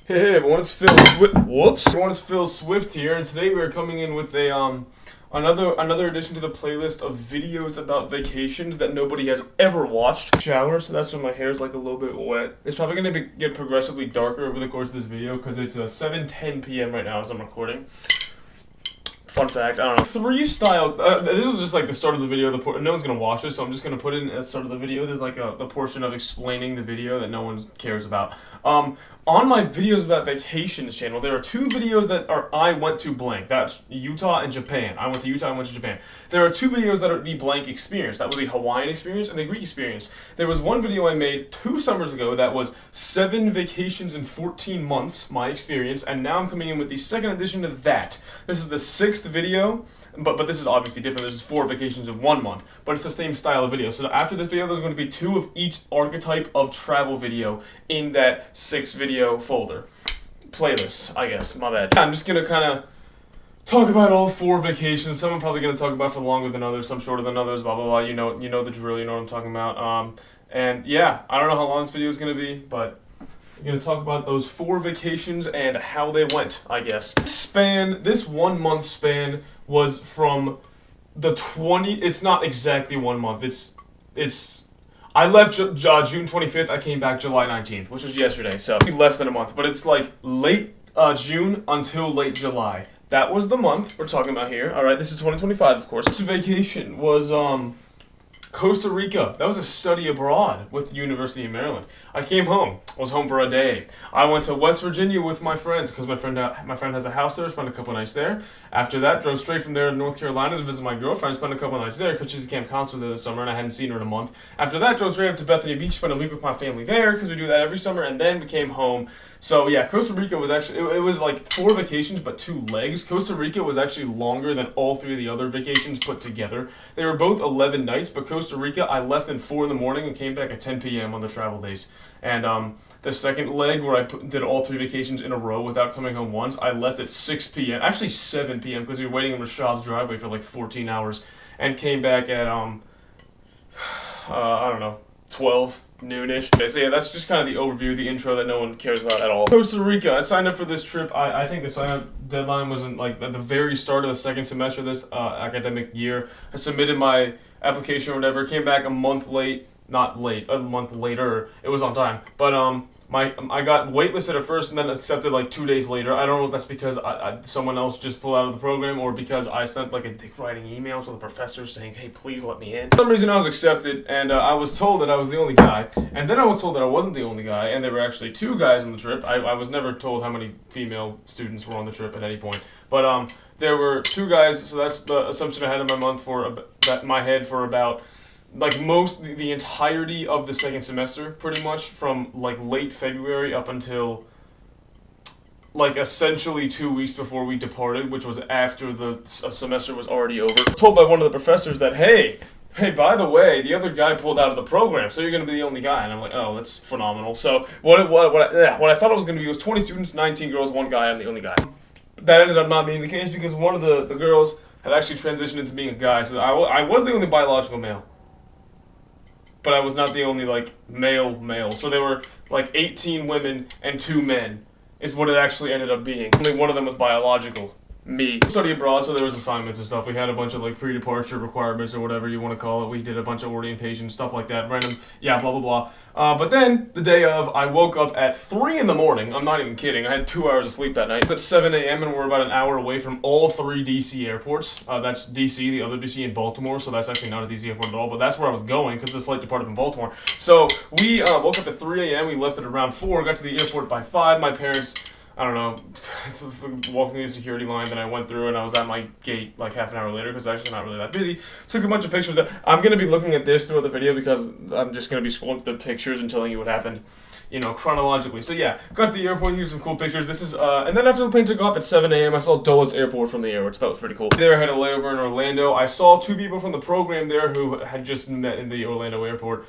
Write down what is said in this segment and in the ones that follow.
Hey everyone, it's Phil Swift. Whoops. Everyone, it's Phil Swift here, and today we are coming in with a another addition to the playlist of videos about vacations that nobody has ever watched. Shower, so that's when my hair is like a little bit wet. It's probably gonna get progressively darker over the course of this video because it's 7:10 p.m. right now as I'm recording. Fun fact, I don't know. Three style. This is just like the start of the video. No one's gonna watch this, so I'm just gonna put it in at the start of the video. There's like the portion of explaining the video that no one cares about. On my videos about vacations channel, there are two videos that are I went to blank. That's Utah and Japan. I went to Utah, I went to Japan. There are two videos that are the blank experience. That was the Hawaiian experience and the Greek experience. There was one video I made 2 summers ago that was 7 vacations in 14 months, my experience, and now I'm coming in with the second edition of that. This is the 6th video. But this is obviously different. This is 4 vacations in 1 month, but it's the same style of video. So after this video, there's going to be 2 of each archetype of travel video in that 6 video folder. Playlist, I guess. My bad. I'm just gonna kind of talk about all 4 vacations. Some I'm probably gonna talk about for longer than others, some shorter than others. Blah blah blah. You know the drill. You know what I'm talking about. And yeah, I don't know how long this video is gonna be, but I'm going to talk about those 4 vacations and how they went, I guess. This 1 month span was from the it's not exactly 1 month. I left June 25th, I came back July 19th, which was yesterday, so less than a month. But it's like late June until late July. That was the month we're talking about here. All right, this is 2025, of course. This vacation was, Costa Rica. That was a study abroad with the University of Maryland. I came home. I was home for a day. I went to West Virginia with my friends because my friend has a house there. Spent a couple nights there. After that, drove straight from there to North Carolina to visit my girlfriend. Spent a couple nights there because she's a camp counselor there this summer and I hadn't seen her in a month. After that, drove straight up to Bethany Beach. Spent a week with my family there because we do that every summer. And then we came home. So yeah, Costa Rica was actually, it was like 4 vacations but 2 legs. Costa Rica was actually longer than all 3 of the other vacations put together. They were both 11 nights, but Costa Rica, I left at 4 in the morning and came back at 10 p.m. on the travel days. And the second leg where I did all 3 vacations in a row without coming home once, I left at 6 p.m. Actually 7 p.m. because we were waiting in Rashad's driveway for like 14 hours and came back at, I don't know, 12 noonish. Okay, so yeah, that's just kind of the overview, the intro that no one cares about at all. Costa Rica, I signed up for this trip. I think the sign-up deadline was at the very start of the second semester of this academic year. I submitted my application or whatever, came back a month late. Not late, a month later. It was on time. But I got waitlisted at first and then accepted like 2 days later. I don't know if that's because someone else just pulled out of the program or because I sent like a dick writing email to the professor saying, hey, please let me in. For some reason I was accepted and I was told that I was the only guy. And then I was told that I wasn't the only guy and there were actually 2 guys on the trip. I was never told how many female students were on the trip at any point. But there were 2 guys, so that's the assumption I had in my my head for about like the entirety of the second semester, pretty much from like late February up until like essentially 2 weeks before we departed, which was after the semester was already over. I was told by one of the professors that, hey, by the way, the other guy pulled out of the program, so you're going to be the only guy. And I'm like, oh, that's phenomenal. So what I thought it was going to be was 20 students, 19 girls, 1 guy. I'm the only guy. That ended up not being the case because one of the girls had actually transitioned into being a guy, so I was the only biological male. But I was not the only, like, male. So there were, like, 18 women and 2 men is what it actually ended up being. Only one of them was biological. Me. Study abroad, so there was assignments and stuff. We had a bunch of, like, pre-departure requirements or whatever you want to call it. We did a bunch of orientation, stuff like that. Random, yeah, blah, blah, blah. But then, the day of, I woke up at 3 in the morning. I'm not even kidding. I had 2 hours of sleep that night. At 7 a.m. and we're about an hour away from all 3 D.C. airports. That's D.C., the other D.C. in Baltimore, so that's actually not a D.C. airport at all, but that's where I was going because the flight departed from Baltimore. So, we woke up at 3 a.m., we left at around 4, got to the airport by 5. My parents, I don't know, walked through the security line, then I went through and I was at my gate like half an hour later because actually not really that busy. Took a bunch of pictures. I'm going to be looking at this throughout the video because I'm just going to be scrolling through the pictures and telling you what happened, you know, chronologically. So yeah, got to the airport, here's some cool pictures. This is, and then after the plane took off at 7 a.m., I saw Dulles Airport from the air, which that was pretty cool. There I had a layover in Orlando. I saw 2 people from the program there who had just met in the Orlando airport.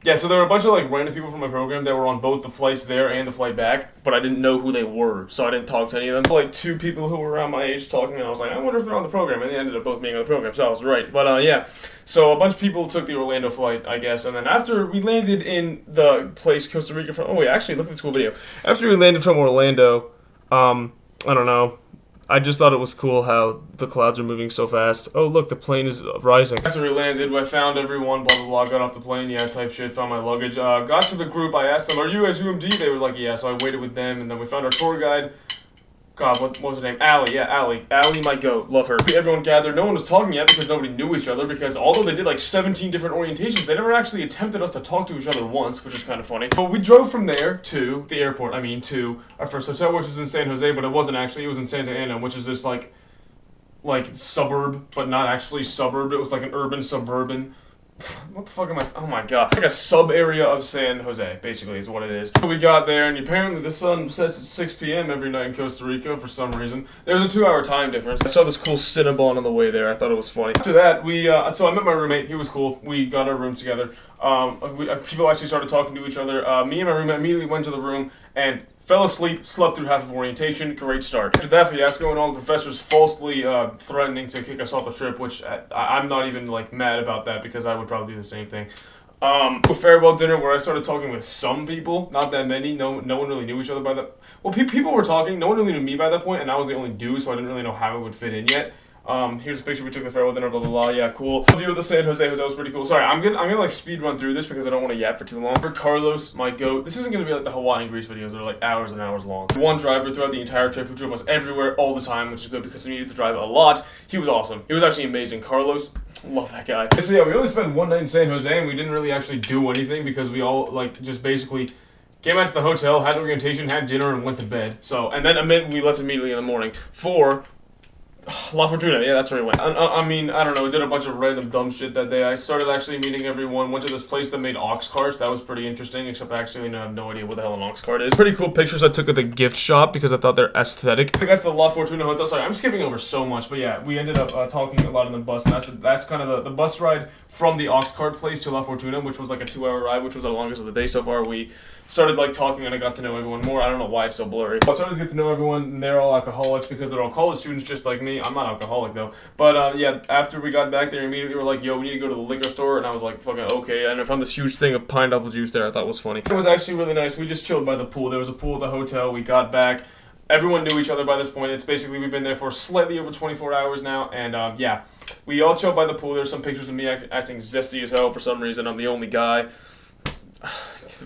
Yeah, so there were a bunch of like random people from my program that were on both the flights there and the flight back, but I didn't know who they were, so I didn't talk to any of them. Like 2 people who were around my age talking, and I was like, I wonder if they're on the program, and they ended up both being on the program, so I was right. But yeah, so a bunch of people took the Orlando flight, I guess, and then after we landed in the place Costa Rica from, oh wait, actually look at this cool video. After we landed from Orlando, I don't know. I just thought it was cool how the clouds are moving so fast. Oh, look, the plane is rising. After we landed, I found everyone, blah, blah, blah, got off the plane, yeah, type shit, found my luggage. Got to the group, I asked them, are you guys UMD? They were like, yeah, so I waited with them, and then we found our tour guide. God, what was her name? Allie, yeah, Allie. Allie, my goat. Love her. Everyone gathered. No one was talking yet because nobody knew each other, because although they did like 17 different orientations, they never actually attempted us to talk to each other once, which is kind of funny. But we drove from there to the airport, to our first hotel, which was in San Jose, but it wasn't actually. It was in Santa Ana, which is this like suburb, but not actually suburb. It was like an urban suburban. What the fuck am I? Oh my god. Like a sub area of San Jose, basically, is what it is. So we got there, and apparently the sun sets at 6 p.m. every night in Costa Rica for some reason. There's a 2-hour time difference. I saw this cool Cinnabon on the way there. I thought it was funny. After that, so I met my roommate. He was cool. We got our room together. People actually started talking to each other. Me and my roommate immediately went to the room and fell asleep, slept through half of orientation. Great start. After that fiasco and all the professors falsely threatening to kick us off the trip, which I'm not even like mad about that because I would probably do the same thing. Farewell dinner where I started talking with some people, not that many. No one really knew each other by that. Well, people were talking. No one really knew me by that point, and I was the only dude, so I didn't really know how it would fit in yet. Here's a picture we took the farewell dinner, blah, blah, blah, yeah, cool. The view of the San Jose Hotel was pretty cool. Sorry, I'm gonna like speed run through this because I don't want to yap for too long. For Carlos, my goat, this isn't gonna be like the Hawaii and Greece videos that are like hours and hours long. One driver throughout the entire trip who drove us everywhere all the time, which is good because we needed to drive a lot. He was awesome. He was actually amazing. Carlos, love that guy. So yeah, we only spent one night in San Jose and we didn't really actually do anything because we all like just basically came out to the hotel, had orientation, had dinner, and went to bed. So, and then we left immediately in the morning for La Fortuna, yeah, that's where we went. I mean, I don't know, we did a bunch of random dumb shit that day. I started actually meeting everyone, went to this place that made ox carts. That was pretty interesting, except I actually have no idea what the hell an ox cart is. Pretty cool pictures I took at the gift shop because I thought they're aesthetic. I got to the La Fortuna Hotel. Sorry, I'm skipping over so much, but yeah, we ended up talking a lot on the bus, and that's kind of the bus ride from the ox cart place to La Fortuna, which was like a 2-hour ride, which was the longest of the day so far. We started like talking and I got to know everyone more. I don't know why it's so blurry. I started to get to know everyone, and they're all alcoholics because they're all college students just like me. I'm not alcoholic though. But yeah, after we got back there, immediately were like, yo, we need to go to the liquor store, and I was like, fucking okay. And I found this huge thing of pineapple juice there I thought was funny. It was actually really nice. We just chilled by the pool. There was a pool at the hotel. We got back. Everyone knew each other by this point. It's basically, we've been there for slightly over 24 hours now, and yeah, we all chilled by the pool. There's some pictures of me acting zesty as hell for some reason. I'm the only guy.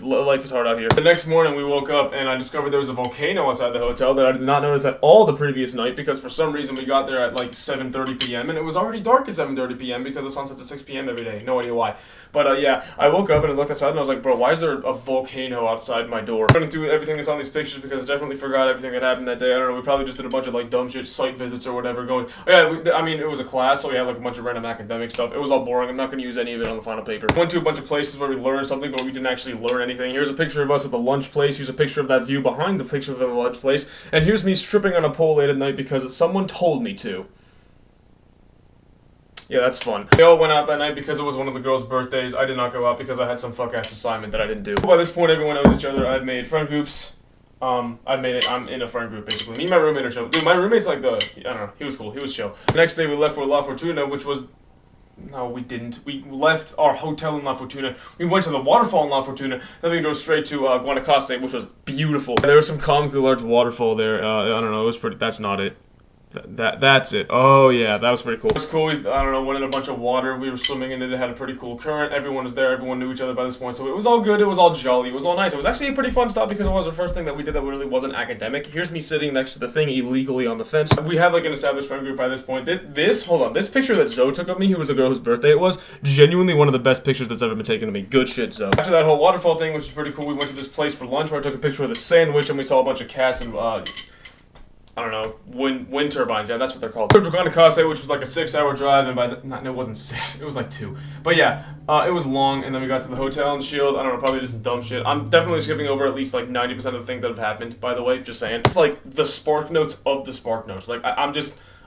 Life is hard out here. The next morning we woke up and I discovered there was a volcano outside the hotel that I did not notice at all the previous night because for some reason we got there at like 7:30 p.m. and it was already dark at 7:30 p.m. because the sun sets at 6 p.m. every day. No idea why. But yeah, I woke up and I looked outside and I was like, bro, why is there a volcano outside my door? I'm running through everything that's on these pictures because I definitely forgot everything that happened that day. I don't know, we probably just did a bunch of like dumb shit, site visits or whatever going. Oh, yeah, I mean, it was a class, so we had like a bunch of random academic stuff. It was all boring. I'm not going to use any of it on the final paper. Went to a bunch of places where we learned something, but we didn't actually learn anything. Here's a picture of us at the lunch place. Here's a picture of that view behind the picture of the lunch place. And here's me stripping on a pole late at night because someone told me to. Yeah, that's fun. We all went out that night because it was one of the girls' birthdays. I did not go out because I had some fuck-ass assignment that I didn't do. By this point, everyone knows each other. I've made friend groups. I'm in a friend group, basically. Me and my roommate are chill. Dude, my roommate's like I don't know, he was cool. He was chill. The next day, we left for La Fortuna, which was... No, we didn't. We left our hotel in La Fortuna. We went to the waterfall in La Fortuna. Then we drove straight to Costa, which was beautiful. There was some comically large waterfall there. I don't know. It was pretty... That's not it. That's it. Oh yeah, that was pretty cool. It was cool. I don't know, went in a bunch of water. We were swimming in it. It had a pretty cool current. Everyone was there. Everyone knew each other by this point. So it was all good. It was all jolly. It was all nice. It was actually a pretty fun stop because it was the first thing that we did that really wasn't academic. Here's me sitting next to the thing illegally on the fence. We have like an established friend group by this point. Hold on. This picture that Zoe took of me, who was the girl whose birthday it was, genuinely one of the best pictures that's ever been taken of me. Good shit, Zoe. After that whole waterfall thing, which was pretty cool, we went to this place for lunch where I took a picture of the sandwich and we saw a bunch of cats and I don't know, wind turbines, yeah, that's what they're called. We were to Costa, which was like a 6-hour drive, and no, it wasn't 6, it was like 2. But yeah, it was long, and then we got to the hotel and chilled. I don't know, probably just some dumb shit. I'm definitely skipping over at least like 90% of the things that have happened, by the way, just saying. It's like the spark notes of the spark notes. Like,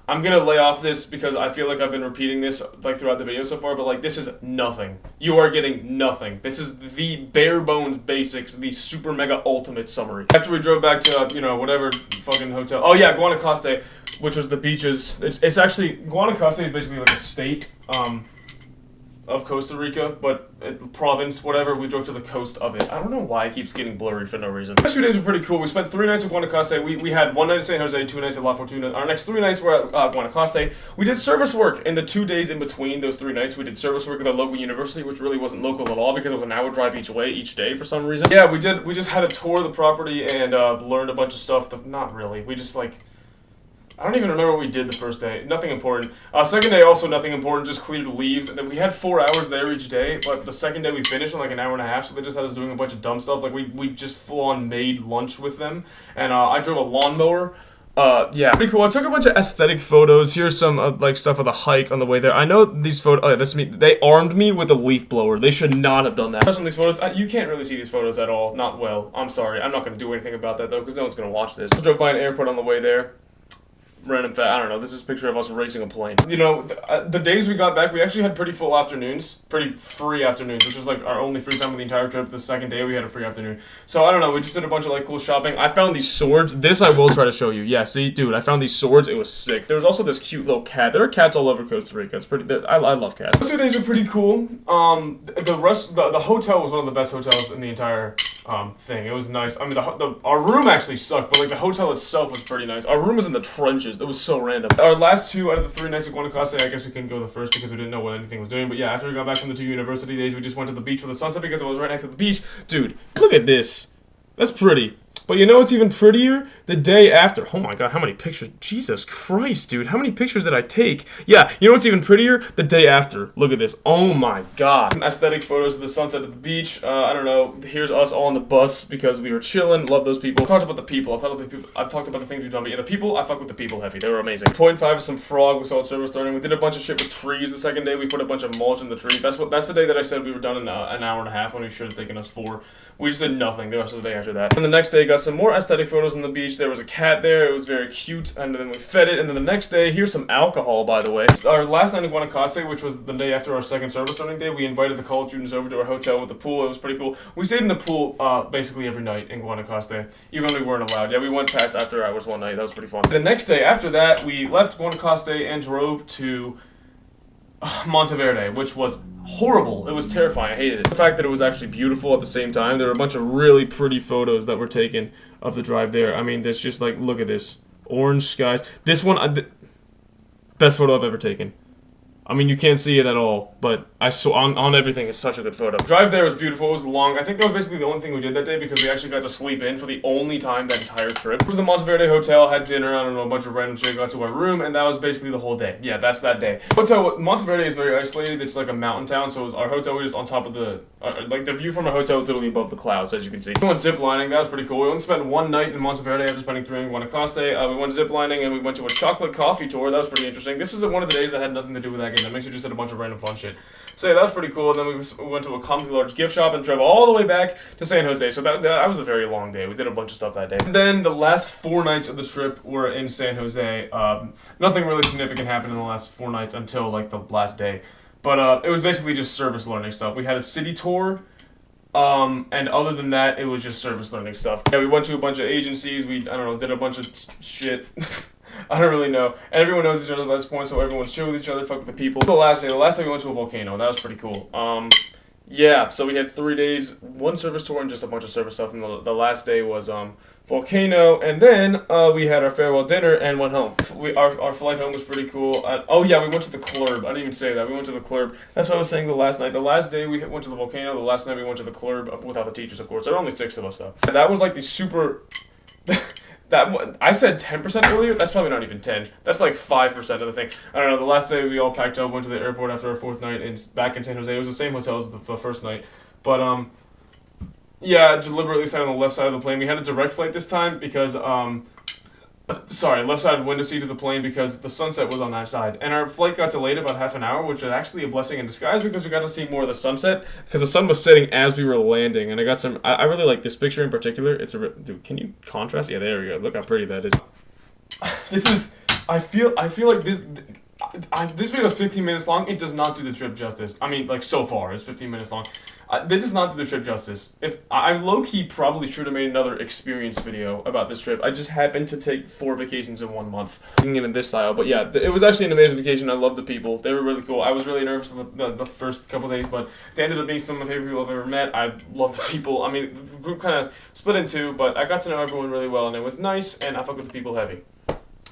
I'm gonna lay off this because I feel like I've been repeating this like throughout the video so far, but like this is nothing. You are getting nothing. This is the bare bones basics, the super mega ultimate summary. After we drove back to you know, whatever fucking hotel. Oh yeah, Guanacaste, which was the beaches. It's actually Guanacaste is basically like a state of Costa Rica, but province, whatever. We drove to the coast of it. I don't know why it keeps getting blurry for no reason. The next few days were pretty cool. We spent 3 nights at Guanacaste. We had 1 night at San Jose, 2 nights at La Fortuna. Our next 3 nights were at Guanacaste. We did service work in the 2 days in between those 3 nights. We did service work at the local university, which really wasn't local at all because it was an hour drive each way, each day for some reason. Yeah, we did. We just had a tour of the property and learned a bunch of stuff. Not really. We just like... I don't even remember what we did the first day. Nothing important. Second day, also nothing important, just cleared leaves. And then we had 4 hours there each day, but the second day we finished in like an hour and a half, so they just had us doing a bunch of dumb stuff. Like we just full-on made lunch with them. And I drove a lawnmower. Yeah, pretty cool. I took a bunch of aesthetic photos. Here's some like stuff of the hike on the way there. I know these photos. Oh yeah, this is me. They armed me with a leaf blower. They should not have done that. Some of these photos, you can't really see these photos at all. Not well. I'm sorry. I'm not gonna do anything about that though, because no one's gonna watch this. I drove by an airport on the way there. Random fact, I don't know, this is a picture of us racing a plane. You know, the days we got back, we actually had pretty full afternoons, pretty free afternoons, which was like our only free time of the entire trip. The second day we had a free afternoon. So I don't know, we just did a bunch of like cool shopping. I found these swords. This I will try to show you. Yeah, see, dude, I found these swords. It was sick. There was also this cute little cat. There are cats all over Costa Rica. It's pretty, I love cats. Those 2 days are pretty cool. The hotel was one of the best hotels in the entire thing. It was nice. I mean, our room actually sucked, but like the hotel itself was pretty nice. Our room was in the trenches. It was so random. Our last 2 out of the 3 nights at Guanacaste, I guess we couldn't go the first because we didn't know what anything was doing. But yeah, after we got back from the 2 university days, we just went to the beach for the sunset because it was right next to the beach. Dude, look at this. That's pretty. But you know what's even prettier? The day after. Oh my god, how many pictures? Jesus Christ, dude. How many pictures did I take? Yeah, you know what's even prettier? The day after. Look at this. Oh my god. Some aesthetic photos of the sunset at the beach. I don't know. Here's us all on the bus because we were chilling. Love those people. I talked about the people. I've talked about the things we've done. But yeah, the people, I fuck with the people heavy. They were amazing. Point 5 is some frog. We saw it service starting. We did a bunch of shit with trees the second day. We put a bunch of mulch in the trees. That's the day that I said we were done in an hour and a half when we should have taken us 4. We just did nothing the rest of the day after that. And the next day, got some more aesthetic photos on the beach. There was a cat there. It was very cute. And then we fed it. And then the next day, here's some alcohol, by the way. Our last night in Guanacaste, which was the day after our second service starting day, we invited the college students over to our hotel with the pool. It was pretty cool. We stayed in the pool basically every night in Guanacaste, even when we weren't allowed. Yeah, we went past after hours one night. That was pretty fun. The next day after that, we left Guanacaste and drove to Monteverde, which was horrible. It was terrifying. I hated it. The fact that it was actually beautiful at the same time. There were a bunch of really pretty photos that were taken of the drive there. I mean, there's just like, look at this. Orange skies. This one, best photo I've ever taken. I mean, you can't see it at all, but I saw on everything, it's such a good photo. The drive there was beautiful. It was long. I think that was basically the only thing we did that day because we actually got to sleep in for the only time that entire trip. We went to the Monteverde Hotel, had dinner, I don't know, a bunch of random shit, got to our room, and that was basically the whole day. Yeah, that's that day. Hotel, Monteverde is very isolated. It's like a mountain town, so it was our hotel was just on top of the, like the view from our hotel was literally above the clouds, as you can see. We went ziplining. That was pretty cool. We only spent 1 night in Monteverde after spending 3 in Guanacaste. We went ziplining and we went to a chocolate coffee tour. That was pretty interesting. This was one of the days that had nothing to do with that game. That makes you just did a bunch of random fun shit. So yeah, that was pretty cool. And then we went to a comically large gift shop and drove all the way back to San Jose. So that was a very long day. We did a bunch of stuff that day. And then the last 4 nights of the trip were in San Jose. Nothing really significant happened in the last 4 nights until like the last day. But it was basically just service learning stuff. We had a city tour. And other than that, it was just service learning stuff. Yeah, we went to a bunch of agencies. I don't know, did a bunch of shit. I don't really know. And everyone knows each other at this point, so everyone's chill with each other, fuck with the people. The last day we went to a volcano. That was pretty cool. Yeah, so we had 3 days, 1 service tour and just a bunch of service stuff. And the last day was volcano, and then we had our farewell dinner and went home. Our flight home was pretty cool. Oh yeah, we went to the club. I didn't even say that. We went to the club. That's what I was saying the last night. The last day we went to the volcano. The last night we went to the club without the teachers, of course. There were only 6 of us though. That was like the super. I said 10% earlier. That's probably not even 10. That's like 5% of the thing. I don't know. The last day we all packed up, went to the airport after our 4th night, back in San Jose. It was the same hotel as the first night, but yeah, deliberately sat on the left side of the plane. We had a direct flight this time because left side window seat of the plane because the sunset was on that side. And our flight got delayed about half an hour, which was actually a blessing in disguise because we got to see more of the sunset because the sun was setting as we were landing. And I got some, I really like this picture in particular. Dude, can you contrast? Yeah, there we go. Look how pretty that is. I feel like this video is 15 minutes long. It does not do the trip justice. I mean, like, so far, it's 15 minutes long. This does not do the trip justice. If I low-key probably should have made another experience video about this trip. I just happened to take 4 vacations in 1 month, in this style. But yeah, it was actually an amazing vacation. I loved the people. They were really cool. I was really nervous the first couple days, but they ended up being some of my favorite people I've ever met. I love the people. I mean, the group kind of split in 2, but I got to know everyone really well, and it was nice, and I fuck with the people heavy.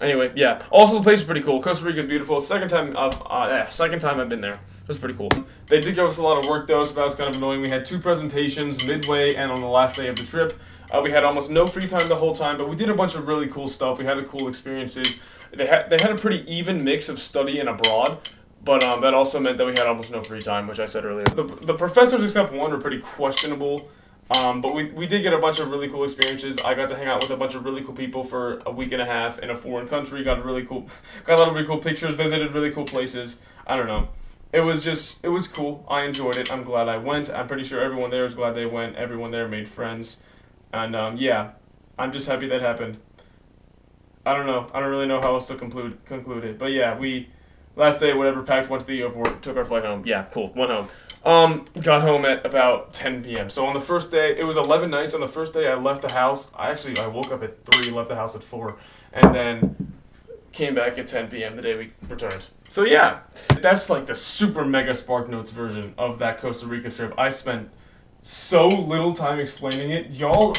Anyway, yeah. Also, the place is pretty cool. Costa Rica is beautiful. Second time I've been there. It was pretty cool. They did give us a lot of work though, so that was kind of annoying. We had 2 presentations midway and on the last day of the trip. We had almost no free time the whole time, but we did a bunch of really cool stuff. We had cool experiences. They had a pretty even mix of study and abroad, but that also meant that we had almost no free time, which I said earlier. The professors except one were pretty questionable. But we did get a bunch of really cool experiences. I got to hang out with a bunch of really cool people for a week and a half in a foreign country. Got a lot of really cool pictures, visited really cool places. I don't know. It was cool. I enjoyed it. I'm glad I went. I'm pretty sure everyone there is glad they went. Everyone there made friends. And yeah, I'm just happy that happened. I don't know. I don't really know how else to conclude it. But yeah, last day, whatever, packed, went to the airport, took our flight home. Yeah, cool. Went home. Got home at about 10 p.m. So on the first day, it was 11 nights. On the first day, I left the house. I woke up at 3, left the house at 4, and then came back at 10 p.m. the day we returned. So yeah, that's like the super mega Spark Notes version of that Costa Rica trip. I spent so little time explaining it. Y'all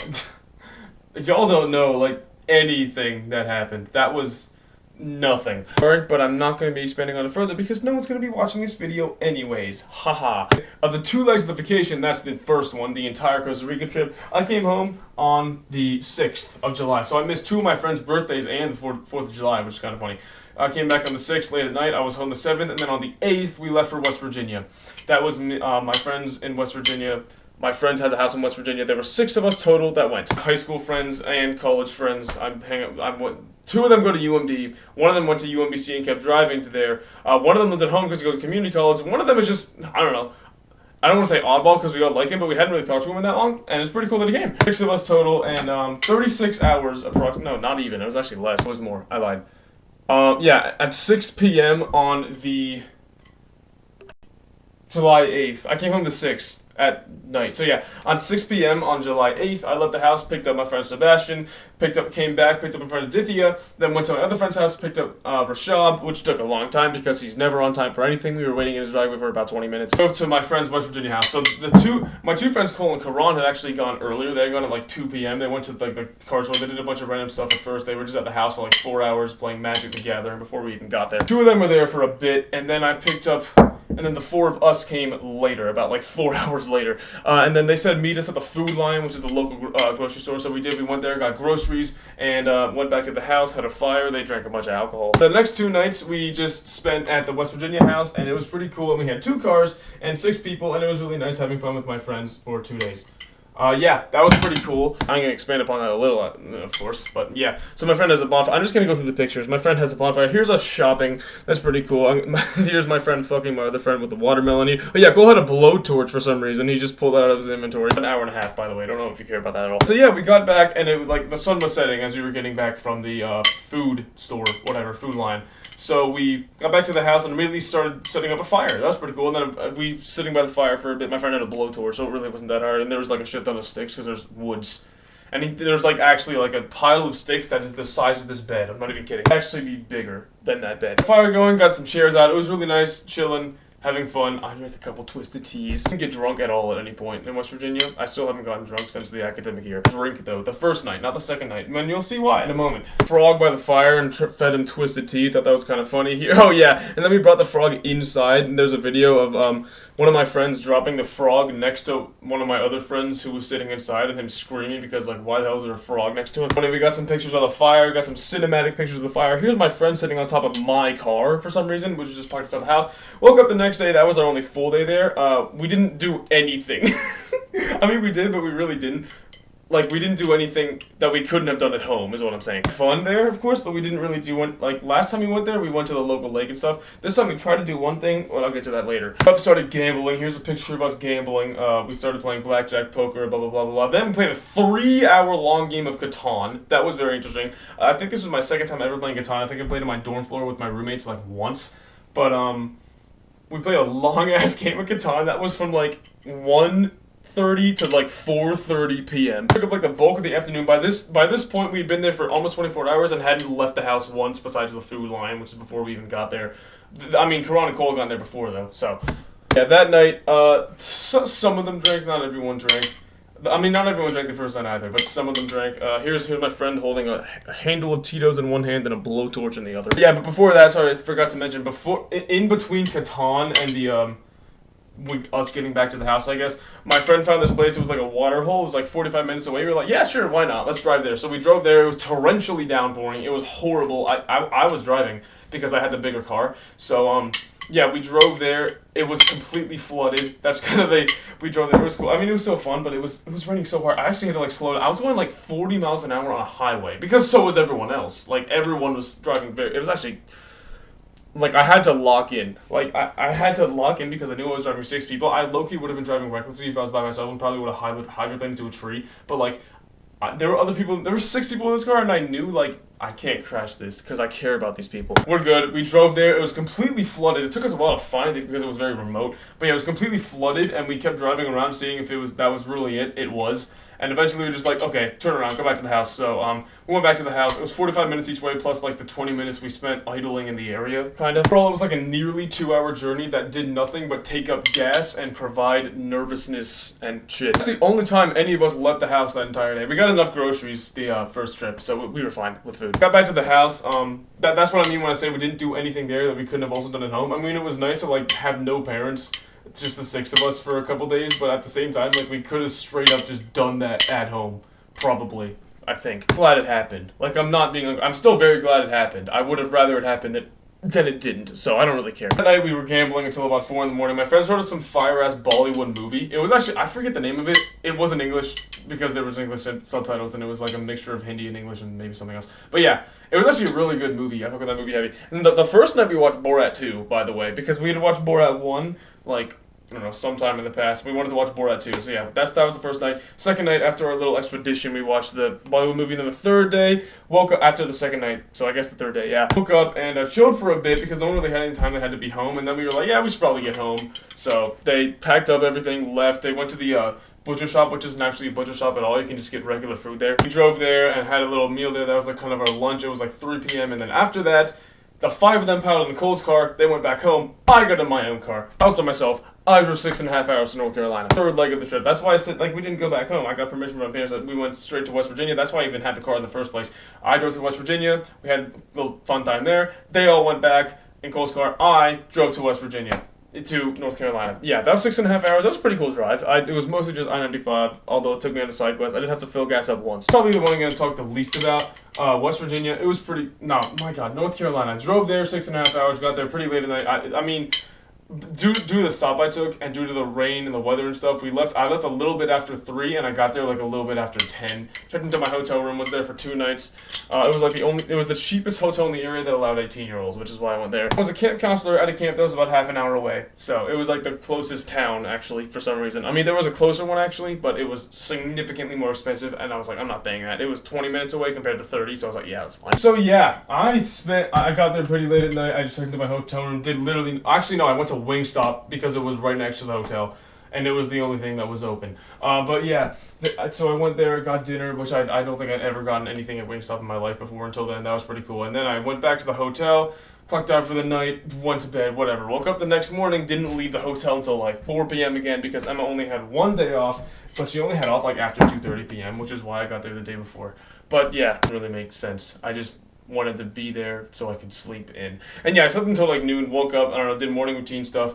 don't know, like, anything that happened. That was nothing. But I'm not going to be expanding on it further because no one's going to be watching this video anyways. Haha. Of the 2 legs of the vacation, that's the first one, the entire Costa Rica trip. I came home on the 6th of July. So I missed 2 of my friends' birthdays and the 4th of July, which is kind of funny. I came back on the 6th late at night. I was home the 7th, and then on the 8th, we left for West Virginia. That was my friends in West Virginia. My friends had a house in West Virginia. There were 6 of us total that went. High school friends and college friends. 2 of them go to UMD. One of them went to UMBC and kept driving to there. One of them lived at home because he goes to community college. One of them is just, I don't know. I don't want to say oddball because we all like him, but we hadn't really talked to him in that long, and it's pretty cool that he came. 6 of us total, and 36 hours approximately. No, not even. It was actually less. It was more. I lied. Yeah, at 6 p.m. on the July 8th. I came home the 6th at night. So yeah, on 6 p.m. on July 8th, I left the house, picked up my friend Sebastian, came back, picked up my friend Aditya, then went to my other friend's house, picked up Rashab, which took a long time because he's never on time for anything. We were waiting in his driveway for about 20 minutes. Drove to my friend's West Virginia house. So my two friends, Cole and Karan, had actually gone earlier. They had gone at like 2 p.m. They went to like the card store. They did a bunch of random stuff at first. They were just at the house for like 4 hours playing Magic the Gathering before we even got there. 2 of them were there for a bit, and then I picked up. And then the 4 of us came later, about like 4 hours later. And then they said meet us at the Food Line, which is the local grocery store. So we did. We went there, got groceries, and went back to the house, had a fire. They drank a bunch of alcohol. The next 2 nights we just spent at the West Virginia house, and it was pretty cool. And we had 2 cars and 6 people, and it was really nice having fun with my friends for 2 days. Yeah, that was pretty cool. I'm going to expand upon that a little, of course, but yeah. So my friend has a bonfire. I'm just going to go through the pictures. My friend has a bonfire. Here's us shopping. That's pretty cool. Here's my friend fucking my other friend with the watermelon. But yeah, Cole had a blowtorch for some reason. He just pulled that out of his inventory. An hour and a half, by the way. I don't know if you care about that at all. So yeah, we got back, and it was like the sun was setting as we were getting back from the food store, Food Line. So we got back to the house and immediately started setting up a fire. That was pretty cool. And then we sitting by the fire for a bit. My friend had a blowtorch, so it really wasn't that hard. And there was like a shit ton of sticks because there's woods. And there's like actually like a pile of sticks that is the size of this bed. I'm not even kidding. It'd actually be bigger than that bed. Fire going, got some chairs out. It was really nice, chilling, having fun. I drank a couple twisted teas. Didn't get drunk at all at any point in West Virginia. I still haven't gotten drunk since the academic year. Drink though, the first night, not the second night. And you'll see why in a moment. Frog by the fire and fed him twisted tea. Thought that was kind of funny here. Oh yeah, and then we brought the frog inside. And there's a video of one of my friends dropping the frog next to one of my other friends who was sitting inside and him screaming because like why the hell is there a frog next to him? And we got some pictures of the fire, got some cinematic pictures of the fire. Here's my friend sitting on top of my car for some reason, which was just parked outside the house. Woke up the next day, that was our only full day there. We didn't do anything. I mean we did, but we really didn't. like, we didn't do anything that we couldn't have done at home, is what I'm saying. Fun there, of course, but we didn't really do one. Like, last time we went there, we went to the local lake and stuff. This time we tried to do one thing. Well, I'll get to that later. We started gambling. Here's a picture of us gambling. We started playing blackjack, poker, blah, blah, blah, blah, blah. Then we played a 3-hour-long game of Catan. That was very interesting. I think this was my second time ever playing Catan. I think I played on my dorm floor with my roommates, like, once. But, we played a long-ass game of Catan. That was from, like, 1:30 to like 4:30 p.m. Took up like the bulk of the afternoon. By this point, we'd been there for almost 24 hours and hadn't left the house once besides the food line, which is before we even got there. I mean, Karan and Cole got there before though. So yeah, that night, some of them drank. Not everyone drank. I mean, not everyone drank the first night either, but some of them drank. Here's my friend holding a handle of Tito's in one hand and a blowtorch in the other. Yeah, but before that, sorry, I forgot to mention. In between Catan and the us getting back to the house, I guess, my friend found this place. It was like a water hole. It was like 45 minutes away. We were like, yeah, sure, why not? Let's drive there. So we drove there. It was torrentially downpouring. It was horrible. I was driving because I had the bigger car. So, yeah, we drove there. It was completely flooded. That's kind of we drove there. It was cool. I mean, it was so fun, but it was raining so hard. I actually had to like slow down. I was going like 40 miles an hour on a highway because so was everyone else. Like, everyone was driving it was actually, like, I had to lock in. Like, I had to lock in because I knew I was driving 6 people. I low-key would have been driving recklessly if I was by myself and probably would have hydroplaned into a tree. But, like, there were other people. There were 6 people in this car, and I knew, like, I can't crash this because I care about these people. We're good. We drove there. It was completely flooded. It took us a while to find it because it was very remote. But, yeah, it was completely flooded, and we kept driving around seeing if that was really it. It was. And eventually we were just like, okay, turn around, go back to the house. So we went back to the house. It was 45 minutes each way, plus like the 20 minutes we spent idling in the area, kind of. Overall, it was like a nearly 2-hour journey that did nothing but take up gas and provide nervousness and shit. That's the only time any of us left the house that entire day. We got enough groceries the first trip, so we were fine with food. Got back to the house. That's what I mean when I say we didn't do anything there that we couldn't have also done at home. I mean, it was nice to like have no parents. It's just the 6 of us for a couple days, but at the same time, like, we could have straight up just done that at home. Probably. I think. Glad it happened. Like, I'm still very glad it happened. I would have rather it happened than it didn't, so I don't really care. That night, we were gambling until about 4 in the morning. My friends showed us some fire-ass Bollywood movie. It was actually, I forget the name of it. It wasn't English, because there was English subtitles, and it was like a mixture of Hindi and English and maybe something else. But yeah, it was actually a really good movie. I fuck with that movie heavy. And the first night we watched Borat 2, by the way, because we had watched Borat 1, like, I don't know, sometime in the past. We wanted to watch Borat 2, so yeah, that was the first night. Second night, after our little expedition, we watched the Bollywood movie. And then the third day, woke up after the second night, so I guess the third day, yeah. Woke up and chilled for a bit because no one really had any time. They had to be home, and then we were like, yeah, we should probably get home. So they packed up everything, left. They went to the butcher shop, which isn't actually a butcher shop at all. You can just get regular food there. We drove there and had a little meal there. That was like kind of our lunch. It was like 3 p.m. And then after that, the 5 of them piled in Cole's car. They went back home. I got in my own car. I was by myself. I drove 6.5 hours to North Carolina. Third leg of the trip. That's why I said, like, we didn't go back home. I got permission from my parents that we went straight to West Virginia. That's why I even had the car in the first place. I drove to West Virginia. We had a little fun time there. They all went back in Cole's car. I drove to West Virginia. To North Carolina. Yeah, that was 6.5 hours. That was a pretty cool drive. It was mostly just I-95, although it took me on a side quest. I did have to fill gas up once. Probably the one I'm going to talk the least about. West Virginia, it was pretty... No, my God, North Carolina. I drove there 6.5 hours, got there pretty late at night. I mean... Due to the stop I took and due to the rain and the weather and stuff, I left a little bit after 3 and I got there like a little bit after 10. Checked into my hotel room, was there for 2 nights. It was like it was the cheapest hotel in the area that allowed 18-year-olds, which is why I went there. I was a camp counselor at a camp that was about half an hour away. So it was like the closest town, actually, for some reason. I mean, there was a closer one, actually, but it was significantly more expensive, and I was like, I'm not paying that. It was 20 minutes away compared to 30, so I was like, yeah, that's fine. So yeah, I got there pretty late at night. I just checked into my hotel room, actually, no, I went to Wingstop because it was right next to the hotel. And it was the only thing that was open. But yeah, so I went there, got dinner, which I don't think I'd ever gotten anything at Wingstop in my life before until then. That was pretty cool. And then I went back to the hotel, clocked out for the night, went to bed, whatever. Woke up the next morning, didn't leave the hotel until like 4 p.m. again because Emma only had 1 day off, but she only had off like after 2:30 p.m., which is why I got there the day before. But yeah, it really makes sense. I just wanted to be there so I could sleep in. And yeah, I slept until like noon, woke up, I don't know, did morning routine stuff.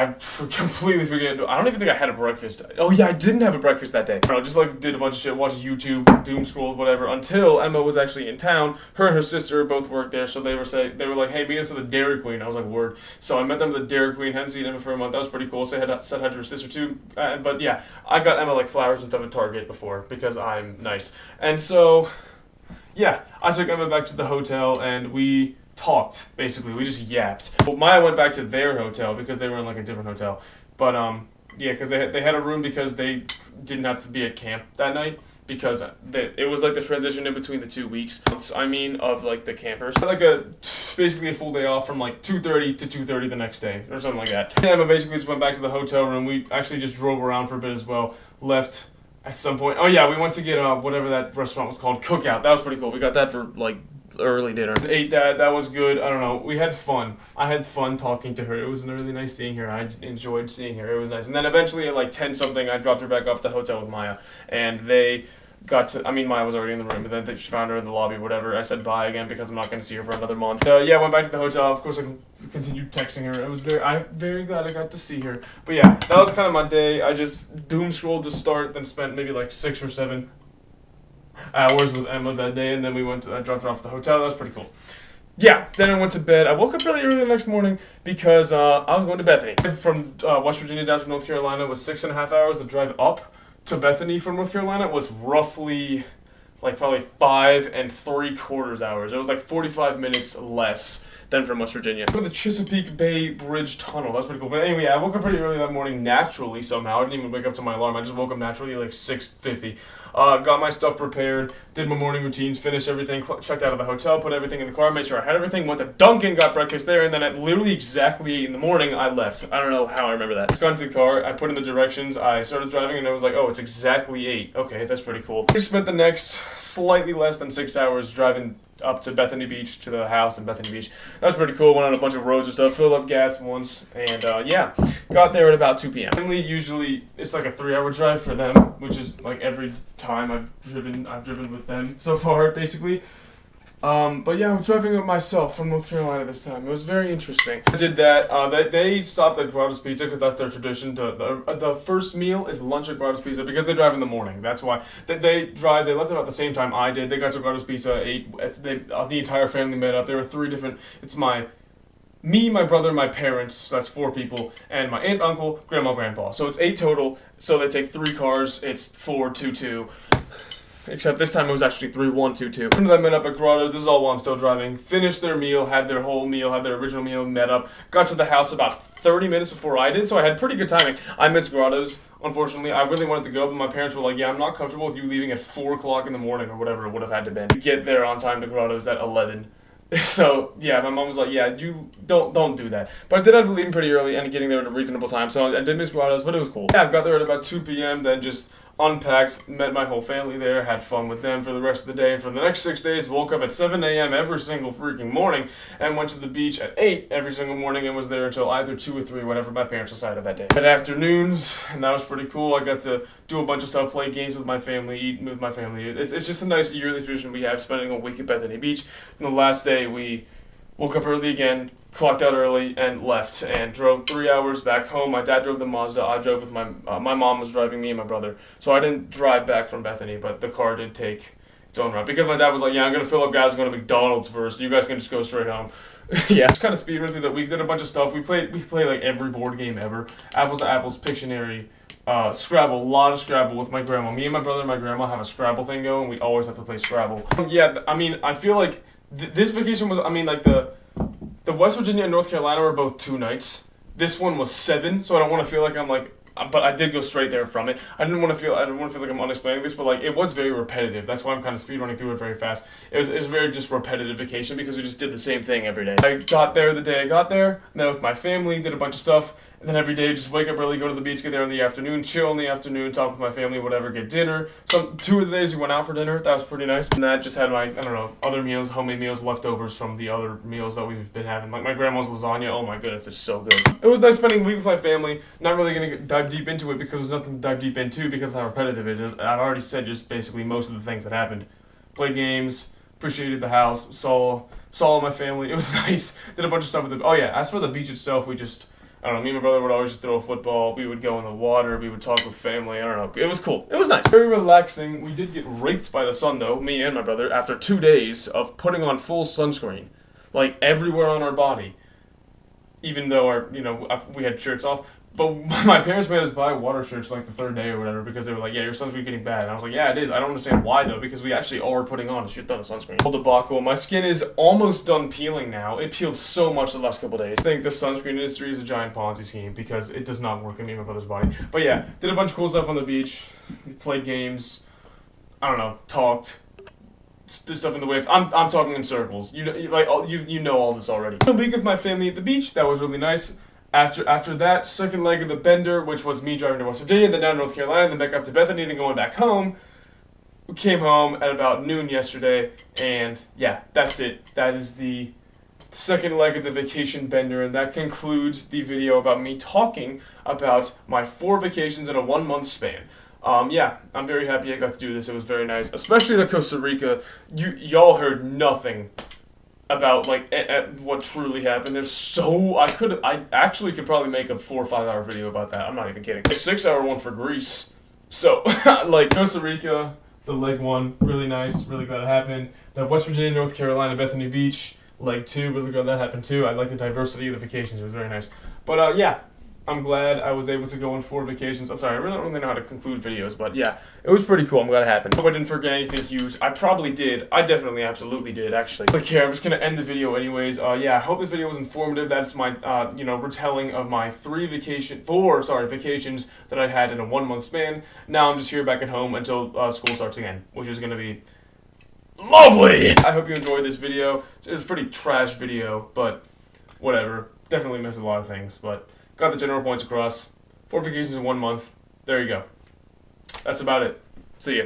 completely forget. I don't even think I had a breakfast. Oh yeah, I didn't have a breakfast that day. I just like did a bunch of shit, watched YouTube, doom scrolled, whatever. Until Emma was actually in town. Her and her sister both worked there, so they were like, hey, meet us at the Dairy Queen. I was like, word. So I met them at the Dairy Queen. Hadn't seen Emma for a month. That was pretty cool. Said hi to her sister too. But yeah, I got Emma like flowers and stuff at Target before because I'm nice. And so yeah, I took Emma back to the hotel and we talked, basically. We just yapped. Well, Maya went back to their hotel because they were in like a different hotel. But yeah, because they had a room because they didn't have to be at camp that night because it was like the transition in between the 2 weeks. I mean, of like the campers. Like basically a full day off from like 2:30 to 2:30 the next day or something like that. And Emma basically just went back to the hotel room. We actually just drove around for a bit as well. Left at some point. Oh yeah, we went to get whatever that restaurant was called, Cookout. That was pretty cool. We got that for like early dinner. Ate that. That was good. I don't know. We had fun. I had fun talking to her. It was really nice seeing her. I enjoyed seeing her. It was nice. And then eventually at like 10 something, I dropped her back off at the hotel with Maya, and they got to. I mean, Maya was already in the room, but then they found her in the lobby. Whatever. I said bye again because I'm not going to see her for another month. Yeah, went back to the hotel. Of course, I continued texting her. I'm very glad I got to see her. But yeah, that was kind of my day. I just doom scrolled to start, then spent maybe like 6 or 7 hours with Emma that day, and then I dropped her off at the hotel. That was pretty cool. Yeah, then I went to bed. I woke up really early the next morning because I was going to Bethany. From West Virginia down to North Carolina was 6.5 hours. The drive up to Bethany from North Carolina was roughly like probably 5.75 hours. It was like 45 minutes less than from West Virginia. The Chesapeake Bay Bridge Tunnel. That's pretty cool. But anyway, I woke up pretty early that morning naturally somehow. I didn't even wake up to my alarm. I just woke up naturally like 6:50. Got my stuff prepared, did my morning routines, finished everything, checked out of the hotel, put everything in the car, made sure I had everything, went to Dunkin', got breakfast there, and then at literally exactly 8 in the morning, I left. I don't know how I remember that. Got into the car, I put in the directions, I started driving, and I was like, oh, it's exactly 8. Okay, that's pretty cool. I spent the next slightly less than 6 hours driving up to Bethany Beach, to the house in Bethany Beach. That was pretty cool. Went on a bunch of roads and stuff, filled up gas once, and yeah, got there at about 2 p.m. Family, usually it's like a 3-hour drive for them, which is like every time I've driven with them so far, basically. But yeah, I'm driving up myself from North Carolina this time. It was very interesting. I did that. They stopped at Grotto's Pizza because that's their tradition. The first meal is lunch at Grotto's Pizza because they drive in the morning. That's why. They left about the same time I did. They got to Grotto's Pizza, ate. The entire family met up. There were 3 different. It's me, my brother, my parents, so that's 4 people, and my aunt, uncle, grandma, grandpa. So it's 8 total. So they take 3 cars. It's 4, 2, 2. Except this time it was actually 3, 1, 2, 2. One of them met up at Grotto's. This is all while I'm still driving. Finished their meal, had their whole meal, had their original meal, met up. Got to the house about 30 minutes before I did, so I had pretty good timing. I missed Grotto's, unfortunately. I really wanted to go, but my parents were like, yeah, I'm not comfortable with you leaving at 4 o'clock in the morning or whatever it would have had to be. To get there on time to Grotto's at 11. So, yeah, my mom was like, yeah, you don't do that. But I did end up leaving pretty early and getting there at a reasonable time, so I did miss Grotto's, but it was cool. Yeah, I got there at about 2 p.m., then just unpacked, met my whole family there, had fun with them for the rest of the day. And for the next 6 days, woke up at 7 a.m. every single freaking morning and went to the beach at 8 every single morning and was there until either 2 or 3, whatever my parents decided that day. At afternoons, and that was pretty cool. I got to do a bunch of stuff, play games with my family, eat with my family. It's just a nice yearly tradition we have, spending a week at Bethany Beach. And the last day, we woke up early again, clocked out early, and left, and drove 3 hours back home. My dad drove the Mazda. I drove with my mom was driving me and my brother. So I didn't drive back from Bethany, but the car did take its own route. Because my dad was like, yeah, I'm going to fill up gas and go to McDonald's first. You guys can just go straight home. Yeah, just kind of speed run through that week. Did a bunch of stuff. We played like every board game ever. Apples to Apples, Pictionary, Scrabble, a lot of Scrabble with my grandma. Me and my brother and my grandma have a Scrabble thing going. We always have to play Scrabble. Yeah, I mean, I feel like this vacation was, I mean, like the West Virginia and North Carolina were both 2 nights. This one was 7, so I don't want to feel like I'm like, but I did go straight there from it. I didn't want to feel like I'm unexplaining this, but like it was very repetitive. That's why I'm kind of speedrunning through it very fast. It was very just repetitive vacation because we just did the same thing every day. I got there the day I got there, met with my family, did a bunch of stuff. And then every day, just wake up early, go to the beach, get there in the afternoon, chill in the afternoon, talk with my family, whatever, get dinner. 2 of the days we went out for dinner. That was pretty nice. And that just had my, I don't know, other meals, homemade meals, leftovers from the other meals that we've been having. Like my grandma's lasagna. Oh my goodness, it's so good. It was nice spending a week with my family. Not really going to dive deep into it because there's nothing to dive deep into because of how repetitive it is. I've already said just basically most of the things that happened. Played games, appreciated the house, saw my family. It was nice. Did a bunch of stuff with it. Oh yeah, as for the beach itself, we just I don't know, me and my brother would always just throw a football, we would go in the water, we would talk with family, I don't know. It was cool. It was nice. Very relaxing. We did get raked by the sun though, me and my brother, after 2 days of putting on full sunscreen. Like, everywhere on our body. Even though we had shirts off. But my parents made us buy water shirts like the 3rd day or whatever because they were like, yeah, your sunscreen's getting bad. And I was like, yeah, it is. I don't understand why though, because we actually are putting on a shit ton of sunscreen. Whole debacle. My skin is almost done peeling now. It peeled so much the last couple days. I think the sunscreen industry is a giant Ponzi scheme because it does not work in me and my brother's body. But yeah, did a bunch of cool stuff on the beach, played games, I don't know, talked. Did stuff in the waves. I'm talking in circles. You know all this already. A week with my family at the beach. That was really nice. After that, second leg of the bender, which was me driving to West Virginia, then down to North Carolina, then back up to Bethany, then going back home. We came home at about noon yesterday, and yeah, that's it. That is the second leg of the vacation bender, and that concludes the video about me talking about my 4 vacations in a 1-month span. Yeah, I'm very happy I got to do this. It was very nice, especially to Costa Rica. Y'all heard nothing about what truly happened. I actually could probably make a 4 or 5 hour video about that. I'm not even kidding. A 6-hour one for Greece. So like Costa Rica, the leg 1, really nice, really glad it happened. The West Virginia, North Carolina, Bethany Beach, leg 2, really glad that happened too. I like the diversity of the vacations. It was very nice. But yeah, I'm glad I was able to go on 4 vacations. I'm sorry, I really don't really know how to conclude videos, but yeah, it was pretty cool. I'm glad it happened. I hope I didn't forget anything huge. I probably did. I definitely, absolutely did, actually. Click here. I'm just gonna end the video anyways. Yeah, I hope this video was informative. That's my, retelling of my 4 vacations that I had in a 1-month span. Now I'm just here back at home until school starts again, which is gonna be lovely. I hope you enjoyed this video. It was a pretty trash video, but whatever. Definitely missed a lot of things, but got the general points across. 4 vacations in 1 month. There you go. That's about it. See ya.